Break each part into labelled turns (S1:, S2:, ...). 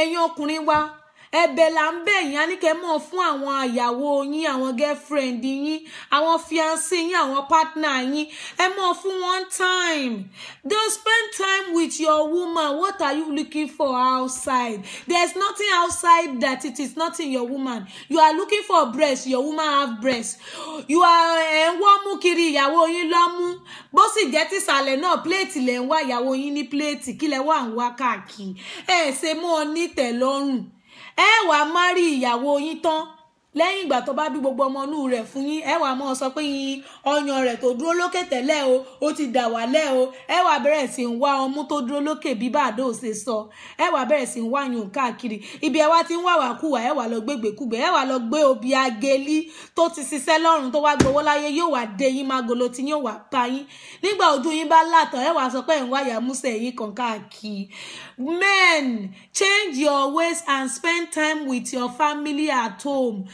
S1: ẹ̀yin ọkùnrin wa ẹ̀bẹ̀ là ń bẹ̀ yín, a ní kẹ́ mọ̀ fún àwọn ìyàwó yín, àwọn girlfriend yín, àwọn fiancé yín, àwọn partner yín, ẹ mọ̀ fún one time. Don't spend time with your woman. What are you looking for outside? There's nothing outside that it is not in your woman. You are looking for breast, your woman have breast. You are wọ́n mú kiri ìyàwó yín lọ́mú. Bó sì jẹ́ tí ìsàlẹ̀ náà plate lẹ̀ ń wá ìyàwó yín ní plate, kí lẹ wá ń wá káàkiri. Ẹ ṣe mọ́ ọ ní tẹ́lọ́rùn. Ẹ wá marry ìyàwó yín tán lẹ́yìn ìgbà tó bá bí gbogbo ọmọ inú rẹ̀ fún yín, ẹ wá mọ́ sọ pé ọyàn rẹ̀ tó dúró lókè tẹ́lẹ̀ o, ó ti dà wálẹ̀ o. Ẹ wá bẹ̀rẹ̀ sí ń wá ọmú tó dúró lókè bí bàdó ṣe sọ. Ẹ wá bẹ̀rẹ̀ sí ń wá yùn káàkiri. Ibi ẹ wá ti ń wá wàkúwà, ẹ wá lọ gbégbèkúgbè, ẹ wá lọ gbé obì ageli tó ti ṣiṣẹ́ lọ́rùn tó wá gbowó láyé, yóò wá dé yín magolo tí yóò wá pa yín. Nígbà ojú yín bá látàn, ẹ wá sọ pé ń wá yàmúsẹ̀ yín kan káàkiri. Men, change your ways and spend time with your family at home.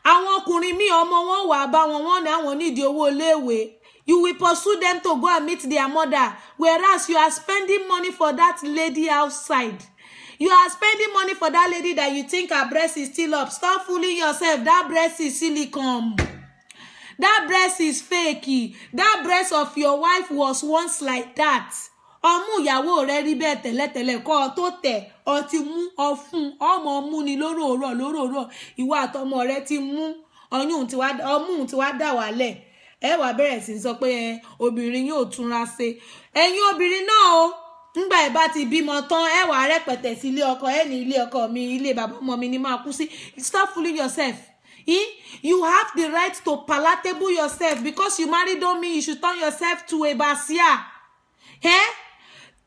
S1: Àwọn ọkùnrin mi ọmọ wọn wà bá wọn ní àwọn nídìí owó iléèwé. You will pursue them to go and meet their mother, whereas you are spending money for that lady outside. You are spending money for that lady that you think her breast is still up. Stop fooling yourself. That breast is silicone. That breast is fake. That breast of your wife was once like that. Ọmú ìyàwó rẹ̀ rí bẹ́ẹ̀ tẹ́lẹ̀tẹ́lẹ̀ kó tó tẹ̀ ọ ti mú ọfun ọmọ mú ni lóròrò ìwọ àtọmọ rẹ̀ ti mú ọmú tí wá dà wálẹ̀. Ẹ wá bẹ̀rẹ̀ sí sọ pé obìnrin yóò túnra ṣe. Ẹ̀yin obìnrin náà o, ńgbà ẹ bá ti bímọ tán, ẹ wá rẹpẹtẹ sí ilé ọkọ, ẹ ní ilé ọkọ mi, ilé bàbá ọmọ mi ni máa kú sí. Stop fooling yourself. You have the right to palatable yourself. Because you married don't mean you should turn yourself to a basia.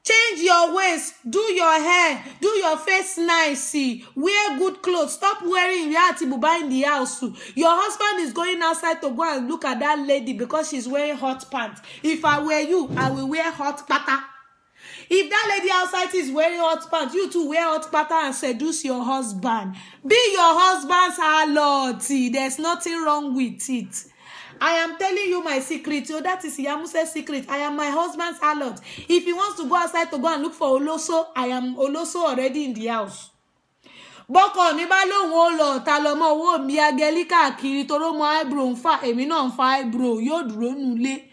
S1: Change your ways, do your hair, do your face nice, wear good clothes, stop wearing yati buba in the house. Your husband is going outside to go and look at that lady because she's wearing hot pants. If I were you, I will wear hot pata. If that lady outside is wearing hot pants, you too wear hot pata and seduce your husband. Be your husband's harlot. There's nothing wrong with it. I am telling you my secret. That is Yamuse's secret. I am my husband's harlot. If he wants to go outside to go and look for Oloso, I am Oloso already in the house. Bọ́kọ mi bá lóhùn ó lọ ta lọmọ owó mi ageli káàkiri toró mọ eyebrow ń fa, èmi náà ń fa eyebrow, yóò dúró nulé.